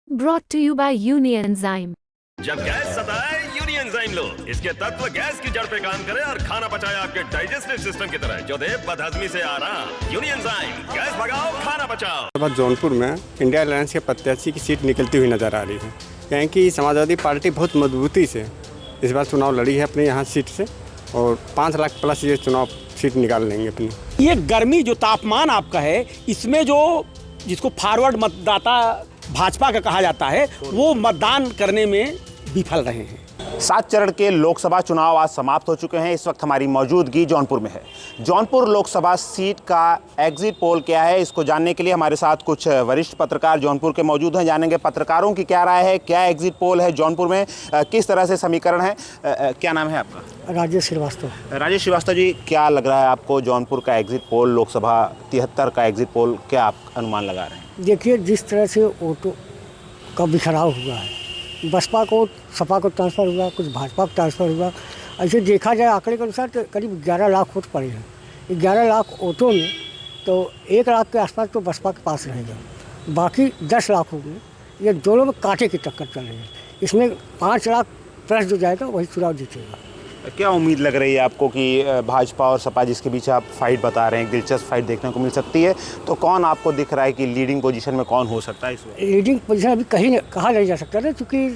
Brought to you by Unienzyme. जब gas सताए यूनियनजाइम लो। इसके तत्व गैस की जड़ पे काम करे और खाना पचाए आपके डाइजेस्टिव सिस्टम की तरह, जो दे बदहजमी से आराम। यूनियनजाइम, गैस भगाओ, खाना बचाओ। जौनपुर में इंडिया अलायंस के प्रत्याशी की सीट निकलती हुई नजर आ रही है, यानी कि समाजवादी पार्टी बहुत मजबूती से इस बार चुनाव लड़ी है अपने यहाँ सीट से, और 5 लाख प्लस ये चुनाव सीट निकाल लेंगे अपनी। ये गर्मी जो तापमान आपका है, इसमें जो जिसको फॉरवर्ड मतदाता भाजपा का कहा जाता है, वो मतदान करने में विफल रहे हैं। 7 चरण के लोकसभा चुनाव आज समाप्त हो चुके हैं। इस वक्त हमारी मौजूदगी जौनपुर में है। जौनपुर लोकसभा सीट का एग्जिट पोल क्या है, इसको जानने के लिए हमारे साथ कुछ वरिष्ठ पत्रकार जौनपुर के मौजूद हैं। जानेंगे पत्रकारों की क्या राय है, क्या एग्जिट पोल है जौनपुर में, किस तरह से समीकरण है। क्या नाम है आपका? राजेश श्रीवास्तव। राजेश श्रीवास्तव जी, क्या लग रहा है आपको जौनपुर का एग्जिट पोल, लोकसभा 73 का एग्जिट पोल, क्या आप अनुमान लगा रहे हैं? देखिए, जिस तरह से वोटों का बिखराव हुआ है, बसपा को सपा को ट्रांसफ़र हुआ, कुछ भाजपा को ट्रांसफ़र हुआ, ऐसे देखा जाए आंकड़े के अनुसार तो करीब 11 लाख वोट पड़े हैं। 11 लाख वोटों में तो 1 लाख के आसपास तो बसपा के पास रहेगा, बाकी 10 लाख होंगे। ये दोनों में कांटे की टक्कर चल रही है। इसमें 5 लाख प्लस जो जाएगा वही चुनाव जीतेगा। क्या उम्मीद लग रही है आपको कि भाजपा और सपा, जिसके बीच आप फाइट बता रहे हैं, दिलचस्प फाइट देखने को मिल सकती है, तो कौन आपको दिख रहा है कि लीडिंग पोजीशन में कौन हो सकता है इस वक्त? लीडिंग पोजीशन अभी कहीं कहा नहीं जा सकता ना, क्योंकि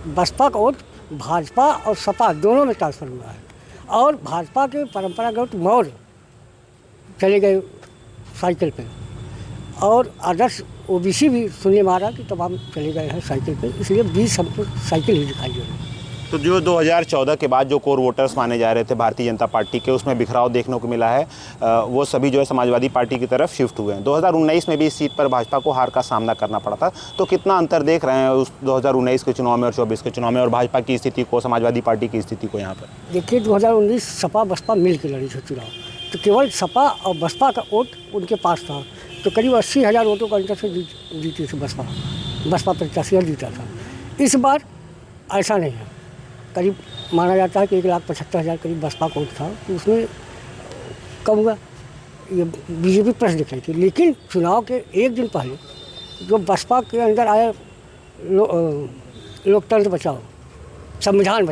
बसपा का वोट भाजपा और सपा दोनों में ट्रांसफ़र हुआ है, और भाजपा के परंपरागत मौर्य चले गए साइकिल पे, और आदर्श ओबीसी भी सुनने में आ रहा कि तमाम चले गए हैं साइकिल पे, इसलिए 20 हमको साइकिल ही दिखाई दे रही है। तो जो 2014 के बाद जो कोर वोटर्स माने जा रहे थे भारतीय जनता पार्टी के, उसमें बिखराव देखने को मिला है, वो सभी जो है समाजवादी पार्टी की तरफ शिफ्ट हुए हैं। 2019 में भी इस सीट पर भाजपा को हार का सामना करना पड़ा था, तो कितना अंतर देख रहे हैं उस 2019 के चुनाव में और 24 के चुनाव में, और भाजपा की स्थिति को, समाजवादी पार्टी की स्थिति को यहाँ पर? देखिए, 2019 सपा बसपा मिल के लड़ी थी चुनाव, तो केवल सपा और बसपा का वोट उनके पास था, तो करीब 80,000 वोटों का अंतर से जीती थी बसपा प्रत्याशी जीता था। इस बार ऐसा नहीं है, करीब माना जाता है कि 1,75,000 करीब बसपा का वोट था, तो उसमें कम हुआ, ये बीजेपी प्लस दिख रही थी। लेकिन चुनाव के एक दिन पहले जो बसपा के अंदर आया लोकतंत्र बचाओ, संविधान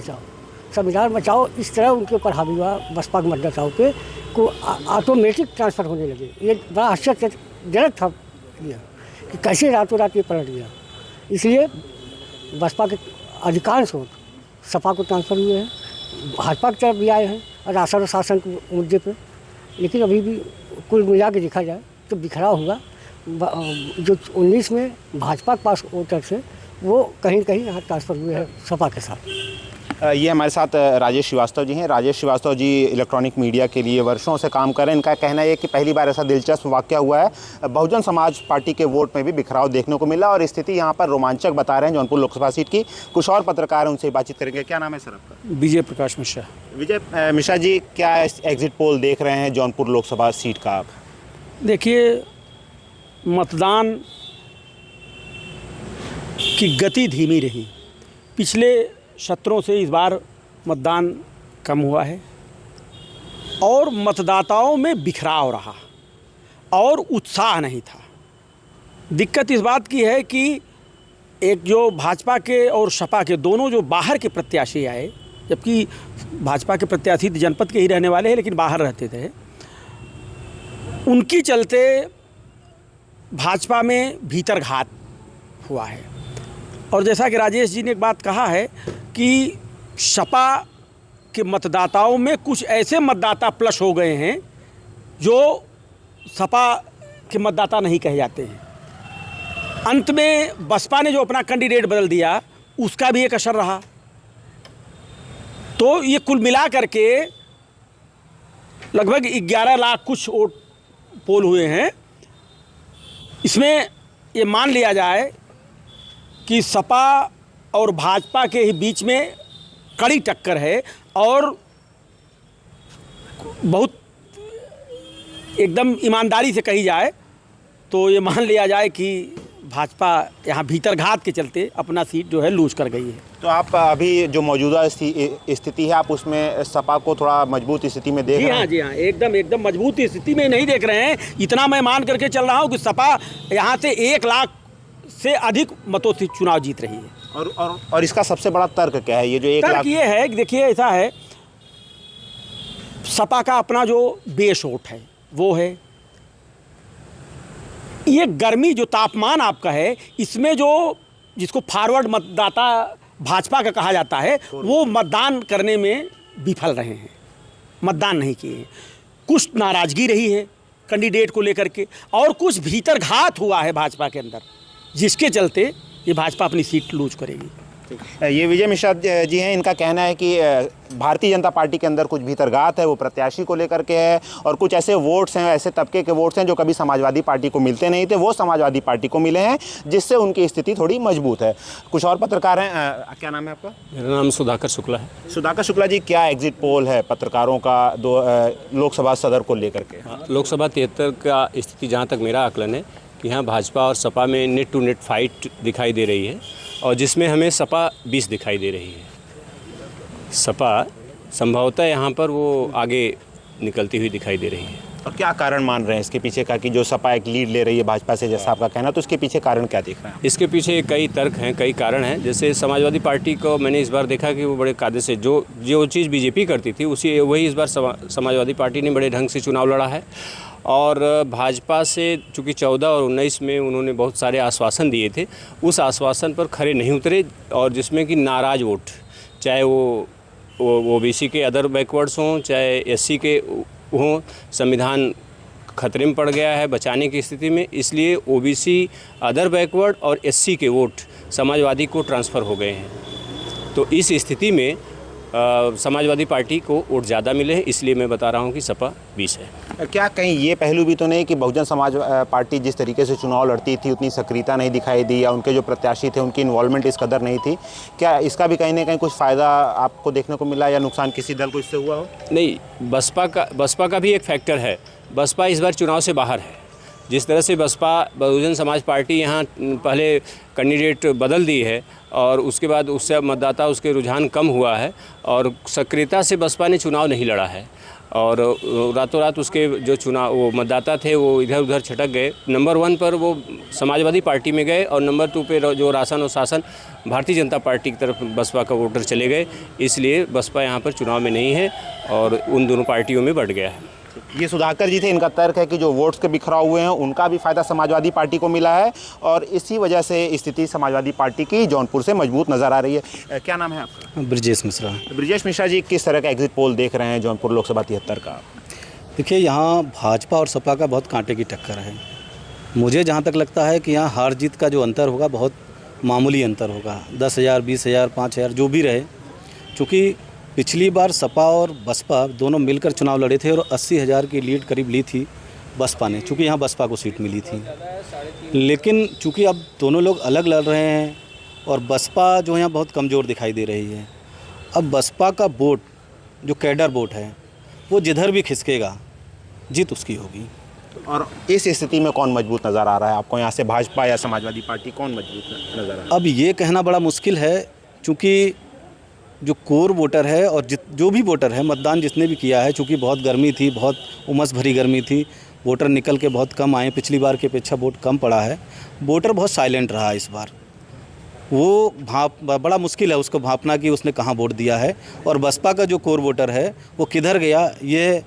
बचाओ, इस तरह उनके ऊपर हावी हुआ बसपा के मतदाताओं पे, को ऑटोमेटिक ट्रांसफ़र होने लगे। ये बड़ा आश्चर्यजनक था कि कैसे रातों रात ये पलट गया। इसलिए बसपा के अधिकांश वोट सपा को ट्रांसफ़र हुए हैं, भाजपा की तरफ भी आए हैं और राशन और शासन के मुद्दे पे। लेकिन अभी भी कुल मिला के देखा जाए तो बिखराव हुआ। जो 19 में भाजपा के पास वोटर थे, वो कहीं कहीं यहाँ ट्रांसफ़र हुए हैं सपा के साथ। ये हमारे साथ राजेश श्रीवास्तव जी हैं। राजेश श्रीवास्तव जी इलेक्ट्रॉनिक मीडिया के लिए वर्षों से काम कर रहे हैं। इनका कहना है कि पहली बार ऐसा दिलचस्प वाक़या हुआ है, बहुजन समाज पार्टी के वोट में भी बिखराव देखने को मिला, और स्थिति यहाँ पर रोमांचक बता रहे हैं जौनपुर लोकसभा सीट की। कुछ और पत्रकार हैं, उनसे बातचीत करेंगे। क्या नाम है सर आपका? विजय प्रकाश मिश्रा। विजय मिश्रा जी, क्या एग्जिट पोल देख रहे हैं जौनपुर लोकसभा सीट का आप? देखिए, मतदान की गति धीमी रही। पिछले सत्रों से इस बार मतदान कम हुआ है, और मतदाताओं में बिखराव रहा और उत्साह नहीं था। दिक्कत इस बात की है कि एक जो भाजपा के और सपा के दोनों जो बाहर के प्रत्याशी आए, जबकि भाजपा के प्रत्याशी जनपद के ही रहने वाले हैं लेकिन बाहर रहते थे, उनकी चलते भाजपा में भीतरघात हुआ है। और जैसा कि राजेश जी ने एक बात कहा है कि सपा के मतदाताओं में कुछ ऐसे मतदाता प्लस हो गए हैं जो सपा के मतदाता नहीं कहे जाते हैं। अंत में बसपा ने जो अपना कैंडिडेट बदल दिया, उसका भी एक असर रहा। तो ये कुल मिला करके लगभग 11 लाख कुछ वोट पोल हुए हैं। इसमें ये मान लिया जाए कि सपा और भाजपा के ही बीच में कड़ी टक्कर है, और बहुत एकदम ईमानदारी से कही जाए तो ये मान लिया जाए कि भाजपा यहाँ भीतरघात के चलते अपना सीट जो है लूज कर गई है। तो आप अभी जो मौजूदा स्थिति है, आप उसमें सपा को थोड़ा मजबूत स्थिति में देख रहे हैं? जी हाँ, एकदम मजबूत स्थिति में नहीं देख रहे हैं। इतना मैं मान करके चल रहा हूँ कि सपा यहाँ से 1 लाख से अधिक मतों से चुनाव जीत रही है। और इसका सबसे बड़ा तर्क क्या है? ये जो 1 लाख तर्क ये है कि देखिए ऐसा है, सपा का अपना जो बेस वोट है वो है, ये गर्मी जो तापमान आपका है, इसमें जो जिसको फॉरवर्ड मतदाता भाजपा का कहा जाता है वो मतदान करने में विफल रहे हैं, मतदान नहीं किए हैं। कुछ नाराज़गी रही है कैंडिडेट को लेकर के, और कुछ भीतर घात हुआ है भाजपा के अंदर, जिसके चलते ये भाजपा अपनी सीट लूज करेगी। ये विजय मिश्रा जी हैं, इनका कहना है कि भारतीय जनता पार्टी के अंदर कुछ भीतरघात है, वो प्रत्याशी को लेकर के है, और कुछ ऐसे वोट्स हैं, ऐसे तबके के वोट्स हैं जो कभी समाजवादी पार्टी को मिलते नहीं थे, वो समाजवादी पार्टी को मिले हैं, जिससे उनकी स्थिति थोड़ी मजबूत है। कुछ और पत्रकार हैं, क्या नाम है आपका? मेरा नाम सुधाकर शुक्ला है। सुधाकर शुक्ला जी, क्या एग्जिट पोल है पत्रकारों का लोकसभा सदर को लेकर के? लोकसभा 73 का स्थिति जहाँ तक मेरा आकलन है कि यहाँ भाजपा और सपा में नेट टू नेट फाइट दिखाई दे रही है, और जिसमें हमें सपा 20 दिखाई दे रही है। सपा संभवतः यहाँ पर वो आगे निकलती हुई दिखाई दे रही है। और क्या कारण मान रहे हैं इसके पीछे का कि जो सपा एक लीड ले रही है भाजपा से, जैसा आपका कहना, तो इसके पीछे कारण क्या दिख रहा है? इसके पीछे कई तर्क हैं, कई कारण हैं। जैसे समाजवादी पार्टी को मैंने इस बार देखा कि वो बड़े कायदे से जो चीज़ बीजेपी करती थी वही इस बार समाजवादी पार्टी ने बड़े ढंग से चुनाव लड़ा है। और भाजपा से चूँकि 14 और 19 में उन्होंने बहुत सारे आश्वासन दिए थे, उस आश्वासन पर खरे नहीं उतरे, और जिसमें कि नाराज़ वोट, चाहे वो ओबीसी के अदर बैकवर्ड्स हों, चाहे एससी के हों, संविधान खतरे में पड़ गया है बचाने की स्थिति में, इसलिए ओबीसी, अदर बैकवर्ड और एससी के वोट समाजवादी को ट्रांसफ़र हो गए हैं। तो इस स्थिति में समाजवादी पार्टी को वोट ज़्यादा मिले हैं, इसलिए मैं बता रहा हूं कि सपा 20 है। क्या कहीं ये पहलू भी तो नहीं कि बहुजन समाज पार्टी जिस तरीके से चुनाव लड़ती थी उतनी सक्रियता नहीं दिखाई दी, या उनके जो प्रत्याशी थे उनकी इन्वॉल्वमेंट इस कदर नहीं थी? क्या इसका भी कहीं ना कहीं कुछ फ़ायदा आपको देखने को मिला, या नुकसान किसी दल को इससे हुआ हो? नहीं, बसपा का भी एक फैक्टर है। बसपा इस बार चुनाव से बाहर है। जिस तरह से बसपा बहुजन समाज पार्टी यहाँ पहले कैंडिडेट बदल दी है, और उसके बाद उससे मतदाता उसके रुझान कम हुआ है, और सक्रियता से बसपा ने चुनाव नहीं लड़ा है, और रातों रात उसके जो वो मतदाता थे वो इधर उधर छटक गए। नंबर 1 पर वो समाजवादी पार्टी में गए, और नंबर 2 पे जो राशन और शासन भारतीय जनता पार्टी की तरफ बसपा का वोटर चले गए, इसलिए बसपा यहाँ पर चुनाव में नहीं है और उन दोनों पार्टियों में बढ़ गया है। ये सुधाकर जी थे, इनका तर्क है कि जो वोट्स के बिखराव हुए हैं उनका भी फ़ायदा समाजवादी पार्टी को मिला है, और इसी वजह से स्थिति समाजवादी पार्टी की जौनपुर से मजबूत नज़र आ रही है। क्या नाम है आपका? ब्रजेश मिश्रा। ब्रजेश मिश्रा जी, किस तरह का एग्जिट पोल देख रहे हैं जौनपुर लोकसभा 73 का? देखिए, यहाँ भाजपा और सपा का बहुत कांटे की टक्कर है। मुझे जहाँ तक लगता है कि यहाँ हार जीत का जो अंतर होगा बहुत मामूली अंतर होगा, 10,000, 20,000, 5,000 जो भी रहे, चूँकि पिछली बार सपा और बसपा दोनों मिलकर चुनाव लड़े थे और 80,000 की लीड करीब ली थी बसपा ने, चूँकि यहाँ बसपा को सीट मिली थी। लेकिन चूँकि अब दोनों लोग अलग लड़ रहे हैं और बसपा जो है यहाँ बहुत कमज़ोर दिखाई दे रही है, अब बसपा का वोट जो कैडर वोट है वो जिधर भी खिसकेगा जीत उसकी होगी। और इस स्थिति में कौन मजबूत नज़र आ रहा है आपको यहाँ से, भाजपा या समाजवादी पार्टी, कौन मजबूत नज़र आ रहा है? अब ये कहना बड़ा मुश्किल है, चूँकि जो कोर वोटर है और जो भी वोटर है, मतदान जिसने भी किया है, चूँकि बहुत गर्मी थी, बहुत उमस भरी गर्मी थी, वोटर निकल के बहुत कम आए, पिछली बार की अपेक्षा वोट कम पड़ा है, वोटर बहुत साइलेंट रहा इस बार। वो बड़ा मुश्किल है उसको भांपना कि उसने कहाँ वोट दिया है, और बसपा का जो कोर वोटर है वो किधर गया ये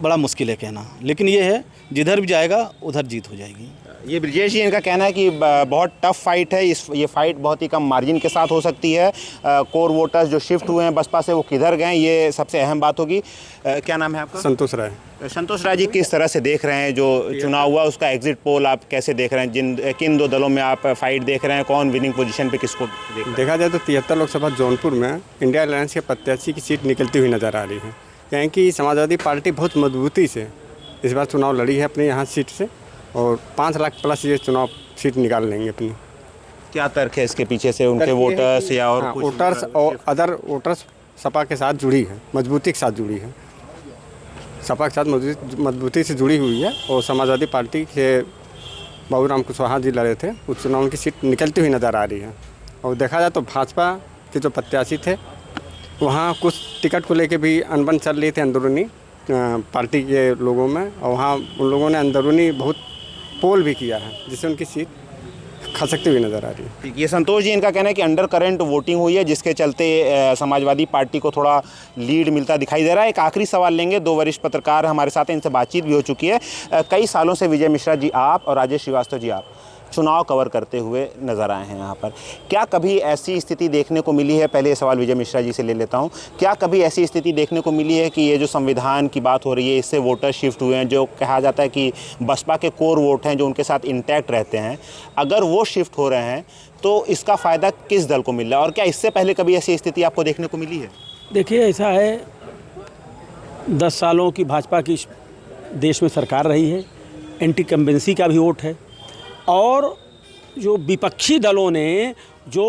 बड़ा मुश्किल है कहना, लेकिन ये है जिधर भी जाएगा उधर जीत हो जाएगी। ये ब्रजेश जी, इनका कहना है कि बहुत टफ फाइट है, ये फाइट बहुत ही कम मार्जिन के साथ हो सकती है। कोर वोटर्स जो शिफ्ट हुए हैं बसपा से वो किधर गए, ये सबसे अहम बात होगी। क्या नाम है आपका? संतोष राय। संतोष राय जी, किस तरह से देख रहे हैं जो चुनाव हुआ उसका एग्जिट पोल, आप कैसे देख रहे हैं? किन दो दलों में आप फाइट देख रहे हैं, कौन विनिंग पोजीशन पे किसको देखा जाए तो 73 लोकसभा जौनपुर में इंडिया अलायंस के प्रत्याशी की सीट निकलती हुई नज़र आ रही है, क्योंकि समाजवादी पार्टी बहुत मजबूती से इस बार चुनाव लड़ी है अपनी यहाँ सीट से, और 5 लाख प्लस ये चुनाव सीट निकाल लेंगे अपनी। क्या तर्क है इसके पीछे से? उनके वोटर्स या और कुछ वोटर्स और अदर वोटर्स सपा के साथ जुड़ी है, मजबूती के साथ जुड़ी है, सपा के साथ मजबूती से जुड़ी हुई है, और समाजवादी पार्टी के बाबूराम कुशवाहा जी लड़े थे, उस चुनाव उनकी सीट निकलती हुई नज़र आ रही है। और देखा जाए तो भाजपा के जो प्रत्याशी थे वहाँ कुछ टिकट को लेके भी अनबन चल रही थी अंदरूनी पार्टी के लोगों में, और वहाँ उन लोगों ने अंदरूनी बहुत पोल भी किया है, जिससे उनकी सीट खसकती हुई नज़र आ रही है। ये संतोष जी, इनका कहना है कि अंडर करंट वोटिंग हुई है, जिसके चलते समाजवादी पार्टी को थोड़ा लीड मिलता दिखाई दे रहा है। एक आखिरी सवाल लेंगे, 2 वरिष्ठ पत्रकार हमारे साथ हैं, इनसे बातचीत भी हो चुकी है। कई सालों से विजय मिश्रा जी आप और राजेश श्रीवास्तव जी आप चुनाव कवर करते हुए नज़र आए हैं यहाँ पर। क्या कभी ऐसी स्थिति देखने को मिली है, पहले ये सवाल विजय मिश्रा जी से ले लेता हूँ, क्या कभी ऐसी स्थिति देखने को मिली है कि ये जो संविधान की बात हो रही है इससे वोटर शिफ्ट हुए हैं, जो कहा जाता है कि बसपा के कोर वोट हैं जो उनके साथ इंटैक्ट रहते हैं, अगर वो शिफ्ट हो रहे हैं तो इसका फ़ायदा किस दल को मिल रहा है, और क्या इससे पहले कभी ऐसी स्थिति आपको देखने को मिली है? देखिए, ऐसा है, 10 सालों की भाजपा की देश में सरकार रही है, एंटी कम्बेंसी का भी वोट है, और जो विपक्षी दलों ने जो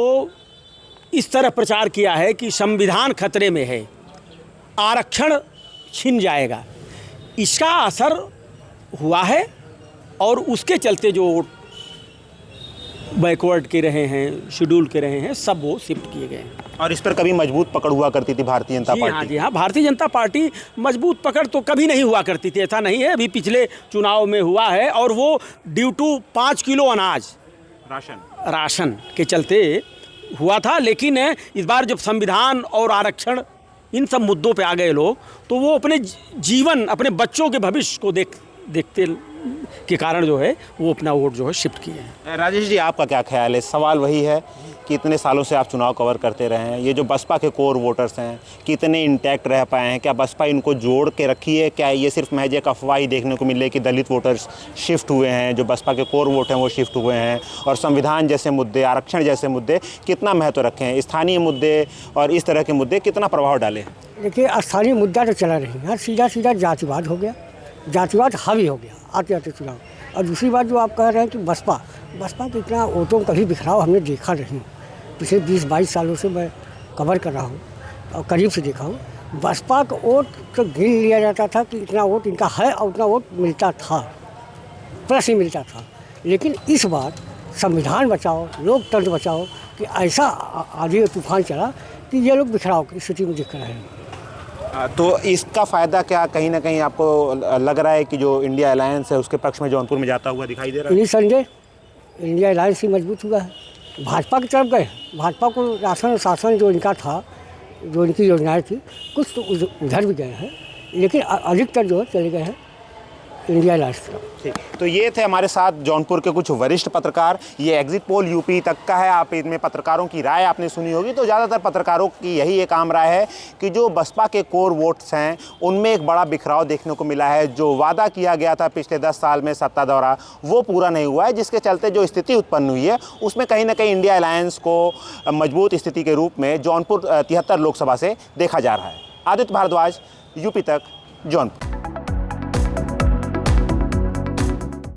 इस तरह प्रचार किया है कि संविधान खतरे में है, आरक्षण छिन जाएगा, इसका असर हुआ है, और उसके चलते जो वोट बैकवर्ड के रहे हैं, शेड्यूल के रहे हैं, सब वो शिफ्ट किए गए हैं। और इस पर कभी मजबूत पकड़ हुआ करती थी भारतीय जनता पार्टी? जी हाँ, भारतीय जनता पार्टी मजबूत पकड़ तो कभी नहीं हुआ करती थी, ऐसा नहीं है, अभी पिछले चुनाव में हुआ है, और वो ड्यू टू 5 किलो अनाज राशन के चलते हुआ था। लेकिन इस बार जब संविधान और आरक्षण इन सब मुद्दों पे आ गए लोग, तो वो अपने जीवन, अपने बच्चों के भविष्य को देखते के कारण जो है वो अपना वोट जो है शिफ्ट किए हैं। राजेश जी, आपका क्या ख्याल है? सवाल वही है कि इतने सालों से आप चुनाव कवर करते रहे हैं, ये जो बसपा के कोर वोटर्स हैं कितने इंटैक्ट रह पाए हैं? क्या बसपा इनको जोड़ के रखी है? क्या ये सिर्फ महज एक अफवाह ही देखने को मिल रही है कि दलित वोटर्स शिफ्ट हुए हैं, जो बसपा के कोर वोट हैं वो शिफ्ट हुए हैं, और संविधान जैसे मुद्दे, आरक्षण जैसे मुद्दे कितना महत्व रखे हैं? स्थानीय मुद्दे और इस तरह के मुद्दे कितना प्रभाव डाले हैं? देखिए, स्थानीय मुद्दा तो चला नहीं है, सीधा सीधा जातिवाद हो गया, जातिवाद हावी हो गया आते आते चुनाव। और दूसरी बात जो आप कह रहे हैं कि बसपा के इतना वोटों का कभी बिखराव हमने देखा नहीं। पिछले 20-22 सालों से मैं कवर कर रहा हूँ और करीब से देखा हूँ। बसपा का वोट तो गिन लिया जाता था कि इतना वोट इनका है और उतना वोट मिलता था, प्लस ही मिलता था। लेकिन इस बार संविधान बचाओ, लोकतंत्र बचाओ कि ऐसा आधी तूफान चला कि ये लोग बिखराव की स्थिति में दिख रहे हैं। तो इसका फ़ायदा क्या कहीं ना कहीं आपको लग रहा है कि जो इंडिया अलायंस है उसके पक्ष में जौनपुर में जाता हुआ दिखाई दे रहा है? नहीं संजय, इंडिया अलायंस ही मजबूत हुआ है, भाजपा की तरफ गए। भाजपा को राशन और शासन जो इनका था, जो इनकी योजनाएं थी, कुछ तो उधर भी गए हैं, लेकिन अधिकतर जो है चले गए हैं इंडिया अलायंस की तरफ। ठीक, तो ये थे हमारे साथ जौनपुर के कुछ वरिष्ठ पत्रकार। ये एग्जिट पोल यूपी तक का है, आप इनमें पत्रकारों की राय आपने सुनी होगी। तो ज़्यादातर पत्रकारों की यही एक आम राय है कि जो बसपा के कोर वोट्स हैं उनमें एक बड़ा बिखराव देखने को मिला है। जो वादा किया गया था पिछले 10 साल में सत्ता दौरा, वो पूरा नहीं हुआ है, जिसके चलते जो स्थिति उत्पन्न हुई है उसमें कहीं ना कहीं इंडिया अलायंस को मजबूत स्थिति के रूप में जौनपुर 73 लोकसभा से देखा जा रहा है। आदित्य भारद्वाज, यूपी तक, जौनपुर।